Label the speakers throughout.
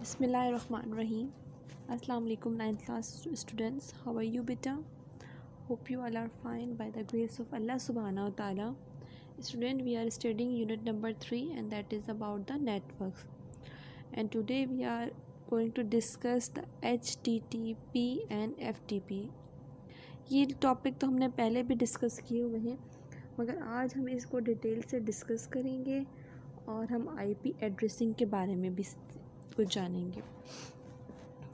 Speaker 1: Bismillahirrahmanirrahim. Assalamu alaikum 9th class students. How are you beta? Hope you all are fine by the grace of Allah subhanahu wa ta'ala. Student, we are studying unit number 3 and that is about the networks. And today we are going to discuss the HTTP and FTP. ये topic तो हमने पहले भी discuss किए हुए हैं, मगर आज हम इसको डिटेल से डिस्कस करेंगे और हम आईपी एड्रेसिंग के बारे में भी कुछ जानेंगे।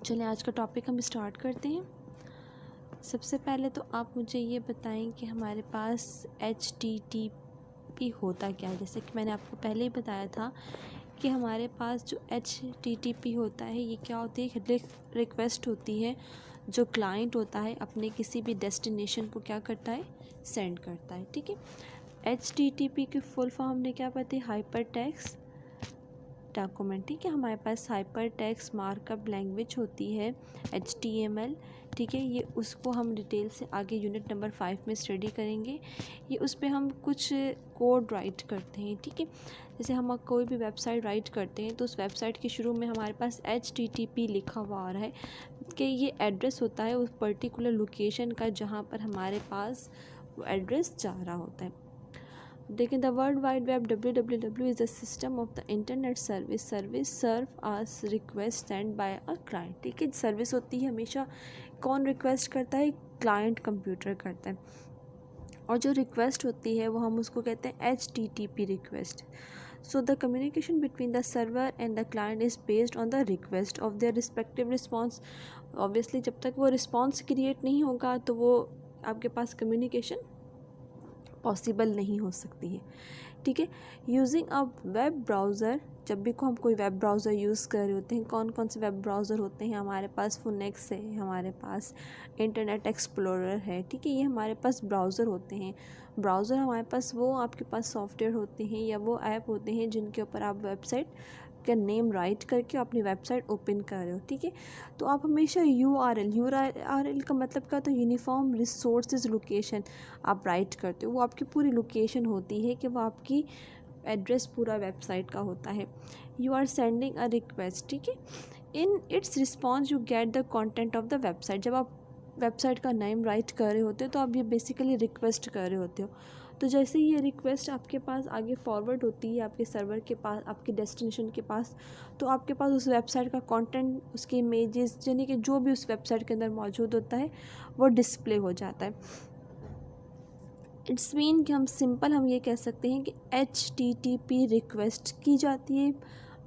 Speaker 1: चलिए आज का टॉपिक हम स्टार्ट करते हैं। सबसे पहले तो आप मुझे ये बताएं कि हमारे पास HTTP होता क्या है। जैसे कि मैंने आपको पहले ही बताया था कि हमारे पास जो HTTP होता है ये क्या होती है, रिक्वेस्ट होती है जो क्लाइंट होता है अपने किसी भी डेस्टिनेशन को क्या करता है, सेंड करता है। ठीक है, HTTP की फुल फॉर्म हमने क्या पता है, हाइपर टेक्स्ट डॉक्यूमेंट। ठीक है, हमारे पास हाइपर टेक्स्ट मार्कअप लैंग्वेज होती है HTML। ठीक है, ये उसको हम डिटेल से आगे यूनिट नंबर 5 में स्टडी करेंगे। ये उस पर हम कुछ कोड राइट करते हैं। ठीक है, जैसे हम कोई भी वेबसाइट राइट करते हैं तो उस वेबसाइट के शुरू में हमारे पास HTTP लिखा हुआ आ रहा है कि ये एड्रेस होता है उस पर्टिकुलर लोकेशन का जहाँ पर हमारे पास वो एड्रेस जा रहा होता है। देखें, the world wide web WWW is the system of the internet service serve as request send by a client. ठीक है, सर्विस होती है हमेशा कौन रिक्वेस्ट करता है, क्लाइंट कंप्यूटर करता है, और जो रिक्वेस्ट होती है वो हम उसको कहते हैं HTTP request. So the communication between the server and the client is based on the request of their respective response. Obviously जब तक वो रिस्पॉन्स क्रिएट नहीं होगा तो वो आपके पास कम्युनिकेशन पॉसिबल नहीं हो सकती है। ठीक है, यूजिंग अ वेब ब्राउज़र, जब भी को हम कोई वेब ब्राउज़र यूज़ कर रहे होते हैं, कौन कौन से वेब ब्राउज़र होते हैं, हमारे पास फुनेक्स है, हमारे पास इंटरनेट एक्सप्लोरर है। ठीक है, ये हमारे पास ब्राउज़र होते हैं। ब्राउज़र हमारे पास वो आपके पास सॉफ्टवेयर होते हैं या वो ऐप होते हैं जिनके ऊपर आप वेबसाइट का नेम राइट करके अपनी वेबसाइट ओपन कर रहे हो। ठीक है, तो आप हमेशा URL का मतलब क्या, तो यूनिफॉर्म रिसोर्सेज लोकेशन आप राइट करते हो। वो आपकी पूरी लोकेशन होती है कि वो आपकी एड्रेस पूरा वेबसाइट का होता है। You are sending a request. ठीक है, in its response you get the content of the website. जब आप वेबसाइट का नेम राइट कर रहे होते हो तो आप ये बेसिकली रिक्वेस्ट कर रहे होते हो। तो जैसे ये रिक्वेस्ट आपके पास आगे फॉरवर्ड होती है आपके सर्वर के पास, आपके डेस्टिनेशन के पास, तो आपके पास उस वेबसाइट का कंटेंट, उसके इमेजेस, यानी कि जो भी उस वेबसाइट के अंदर मौजूद होता है वो डिस्प्ले हो जाता है। इट्स मीन कि हम ये कह सकते हैं कि HTTP रिक्वेस्ट की जाती है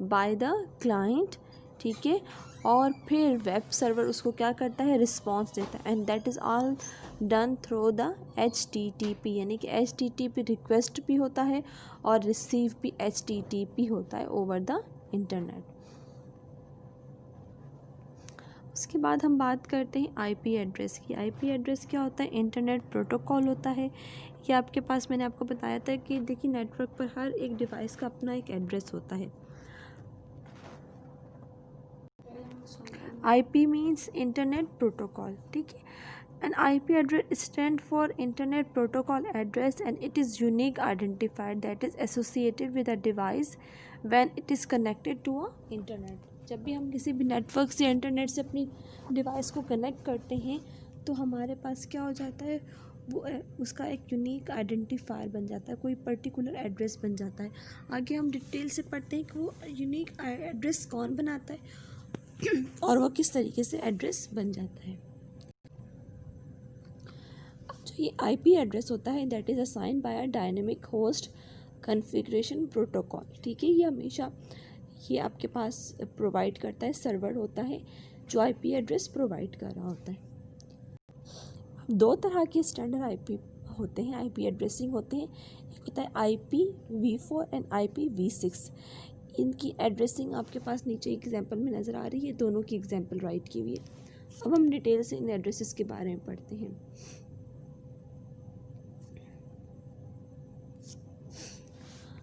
Speaker 1: बाय द क्लाइंट। ठीक है, और फिर वेब सर्वर उसको क्या करता है, रिस्पॉन्स देता है, and that is all done through the HTTP। यानी कि HTTP रिक्वेस्ट भी होता है और रिसीव भी HTTP होता है ओवर द इंटरनेट। उसके बाद हम बात करते हैं IP एड्रेस की। IP एड्रेस क्या होता है, इंटरनेट प्रोटोकॉल होता है। ये आपके पास मैंने आपको बताया था कि देखिए नेटवर्क पर हर एक डिवाइस का अपना एक एड्रेस होता है। IP means internet protocol. ठीक है, an IP address stand for internet protocol address and it is unique identifier that is associated with a device when it is connected to a internet। जब भी हम किसी भी network से, internet से अपनी डिवाइस को कनेक्ट करते हैं तो हमारे पास क्या हो जाता है, वो उसका एक यूनिक आइडेंटिफायर बन जाता है, कोई पर्टिकुलर एड्रेस बन जाता है। आगे हम डिटेल से पढ़ते हैं कि वो यूनिक एड्रेस कौन बनाता है और वो किस तरीके से एड्रेस बन जाता है। जो ये IP एड्रेस होता है that is assigned by a dynamic host configuration protocol. ठीक है, ये हमेशा ये आपके पास प्रोवाइड करता है, सर्वर होता है जो IP एड्रेस प्रोवाइड कर रहा होता है। दो तरह के स्टैंडर्ड IP होते हैं, IP एड्रेसिंग होते हैं। एक होता है IPv4 एंड IPv6। इनकी एड्रेसिंग आपके पास नीचे एग्जांपल में नज़र आ रही है, दोनों की एग्जांपल राइट की हुई है। अब हम डिटेल से इन एड्रेसेस के बारे में पढ़ते हैं।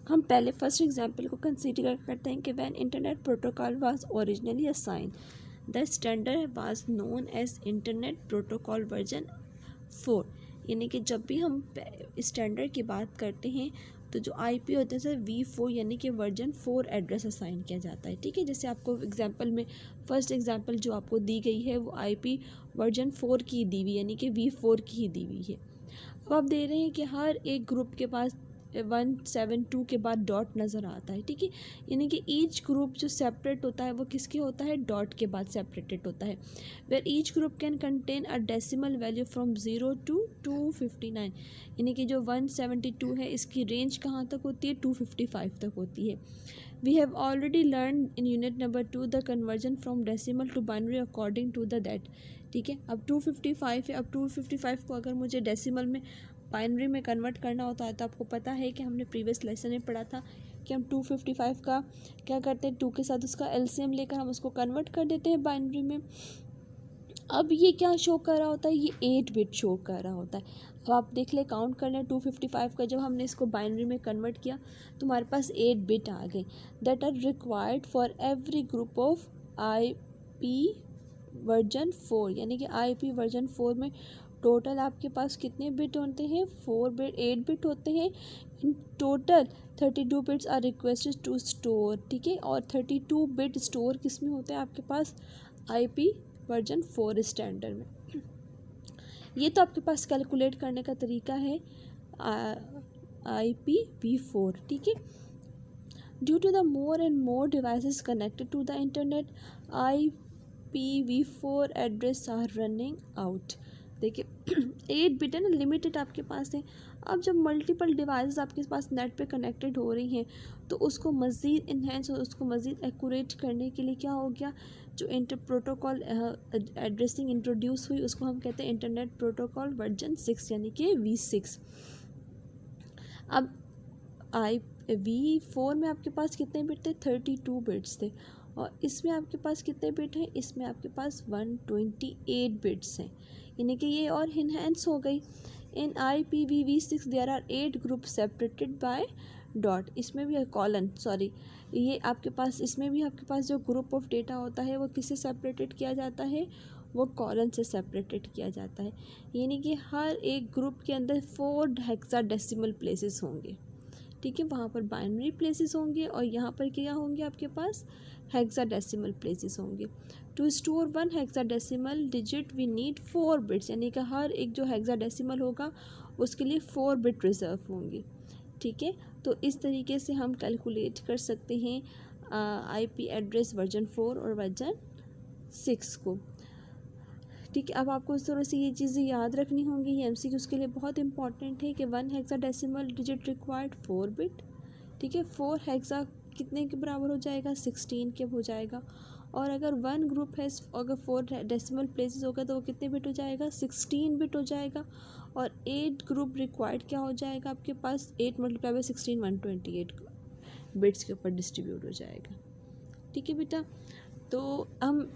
Speaker 1: हम पहले फर्स्ट एग्जांपल को कंसीडर करते हैं कि when internet protocol was originally assigned the standard was known as internet protocol version 4। यानी कि जब भी हम स्टैंडर्ड की बात करते हैं तो जो IP होता है सर V4 यानी कि वर्जन 4 एड्रेस असाइन किया जाता है। ठीक है, जैसे आपको एग्जांपल में फर्स्ट एग्जांपल जो आपको दी गई है वो IP वर्जन 4 की दी हुई यानी कि V4 की ही दी हुई है। अब आप दे रहे हैं कि हर एक ग्रुप के पास 172 के बाद डॉट नज़र आता है। ठीक है, यानी कि ईच ग्रुप जो सेपरेट होता है वो किसके होता है, डॉट के बाद सेपरेटेड होता है। Where each group can contain a decimal value from 0 to 259, यानी कि जो 172 है इसकी रेंज कहाँ तक होती है, 255 तक होती है। We have already learn in unit number 2 the conversion from decimal to binary according to the that. ठीक है, अब 255 है, अब 255 को अगर मुझे डेसिमल में बाइनरी में कन्वर्ट करना होता है तो आपको पता है कि हमने प्रीवियस लेसन में पढ़ा था कि हम 255 का क्या करते हैं, 2 के साथ उसका एलसीएम लेकर हम उसको कन्वर्ट कर देते हैं बाइनरी में। अब ये क्या शो कर रहा होता है, ये 8 बिट शो कर रहा होता है। अब आप देख ले, काउंट कर लें 255 का, जब हमने इसको बाइनरी में कन्वर्ट किया तो हमारे पास 8 बिट आ गए that are required for every group of IP version 4, यानी कि IP वर्जन 4 में टोटल आपके पास कितने बिट होते हैं, 8 बिट होते हैं। In total 32 bits are requested to store. ठीक है, और 32 बिट स्टोर किस में होते हैं आपके पास, IP वर्जन 4 स्टैंडर्ड में। ये तो आपके पास कैलकुलेट करने का तरीका है IPv4। ठीक है, due to the more and more devices connected to the internet IPv4 address are running out. देखिए 8 बिट है ना, लिमिटेड आपके पास है। अब जब मल्टीपल डिवाइसेस आपके पास नेट पे कनेक्टेड हो रही हैं तो उसको मज़ीद इन्हेंस और उसको मज़ीद एक्यूरेट करने के लिए क्या हो गया, जो इंटर प्रोटोकॉल एड्रेसिंग इंट्रोड्यूस हुई उसको हम कहते हैं इंटरनेट प्रोटोकॉल वर्जन 6 यानी कि V6। अब V4 में आपके पास कितने बिट थे, 32 बिट्स थे, और इसमें आपके पास कितने बिट हैं, इसमें आपके पास 128 बिट्स हैं, यानी कि ये और इन्हेंस हो गई। In IPv6 there are 8 group separated by dot, इसमें भी कॉलन सॉरी ये आपके पास, इसमें भी आपके पास जो ग्रुप ऑफ डेटा होता है वो किससे सेपरेटेड किया जाता है, वो कॉलन से सेपरेटेड किया जाता है। यानी कि हर एक ग्रुप के अंदर 4 हेक्साडेसिमल प्लेसेस होंगे। ठीक है, वहाँ पर बाइनरी प्लेसेस होंगे और यहाँ पर क्या होंगे आपके पास, हेक्साडेसिमल प्लेसेस होंगे। To store 1 hexadecimal digit we need 4 bits, यानी कि हर एक जो हेक्साडेसिमल होगा उसके लिए 4 बिट रिजर्व होंगे। ठीक है, तो इस तरीके से हम कैलकुलेट कर सकते हैं IP एड्रेस वर्जन 4 और वर्जन 6 को। ठीक है, अब आपको इस तरह से ये चीज़ें याद रखनी होंगी, ये MCQ के लिए बहुत इंपॉर्टेंट है कि 1 हेक्साडेसिमल डिजिट रिक्वायर्ड 4 बिट। ठीक है, 4 हेक्सा कितने के बराबर हो जाएगा, 16 के हो जाएगा। और अगर 1 ग्रुप है, अगर 4 डेसिमल प्लेसेस होगा तो वो कितने बिट हो जाएगा, 16 बिट हो जाएगा। और 8 ग्रुप रिक्वायर्ड क्या हो जाएगा आपके पास, 8 × 16 128 बिट्स के ऊपर डिस्ट्रीब्यूट हो जाएगा। ठीक है बेटा, तो हम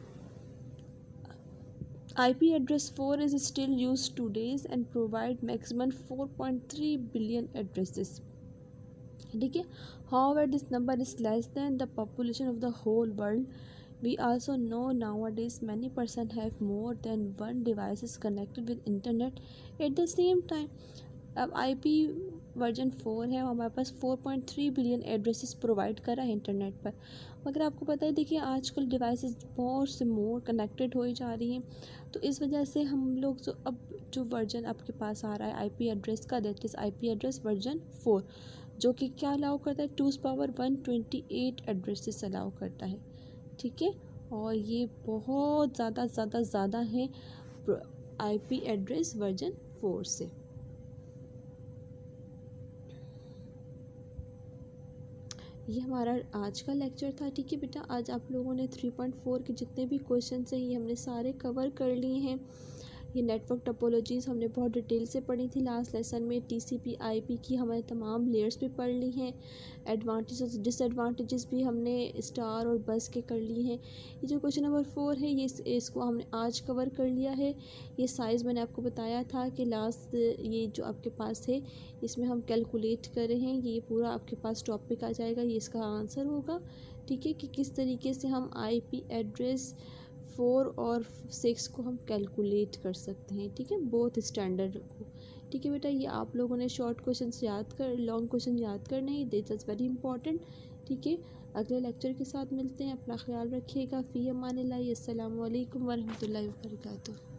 Speaker 1: IP address 4 is still used today and provide maximum 4.3 billion addresses. ठीक है, however this number is less than the population of the whole world. We also know nowadays many person have more than one devices connected with internet at the same time. अब IP version 4 है, हमारे पास 4.3 billion addresses provide करा है internet पर। मगर आपको पता है, देखिए आजकल डिवाइसेस मोर से मोर कनेक्टेड हो जा रही हैं, तो इस वजह से हम लोग जो वर्जन आपके पास आ रहा है IP एड्रेस का, that is IP address version 4, जो कि क्या अलाउ करता है, 2⁻128 एड्रेसेस अलाउ करता है। ठीक है, और ये बहुत ज़्यादा है IP एड्रेस वर्जन 4 से। ये हमारा आज का लेक्चर था। ठीक है बेटा, आज आप लोगों ने 3.4 के जितने भी क्वेश्चन हैं ये हमने सारे कवर कर लिए हैं। ये नेटवर्क टोपोलॉजीज़ हमने बहुत डिटेल से पढ़ी थी लास्ट लेसन में। TCP IP की हमारे तमाम लेयर्स भी पढ़ ली हैं। एडवांटेजेस डिसएडवांटेजेस भी हमने स्टार और बस के कर लिए हैं। ये जो क्वेश्चन नंबर 4 है ये इसको हमने आज कवर कर लिया है। ये साइज़ मैंने आपको बताया था कि लास्ट ये जो आपके पास है इसमें हम कैलकुलेट कर रहे हैं, ये पूरा आपके पास टॉपिक आ जाएगा, ये इसका आंसर होगा। ठीक है, कि किस तरीके से हम IP एड्रेस 4 और 6 को हम कैलकुलेट कर सकते हैं। ठीक है, बोथ स्टैंडर्ड को, ठीक है बेटा, ये आप लोगों ने शॉर्ट क्वेश्चन याद कर, लॉन्ग क्वेश्चन याद करने ही, दिस इज़ वेरी इंपॉर्टेंट। ठीक है, अगले लेक्चर के साथ मिलते हैं, अपना ख्याल रखिएगा। फ़ी अमानिल्लाह, अस्सलामु अलैकुम वरहमतुल्लाहि वबरकातुहू।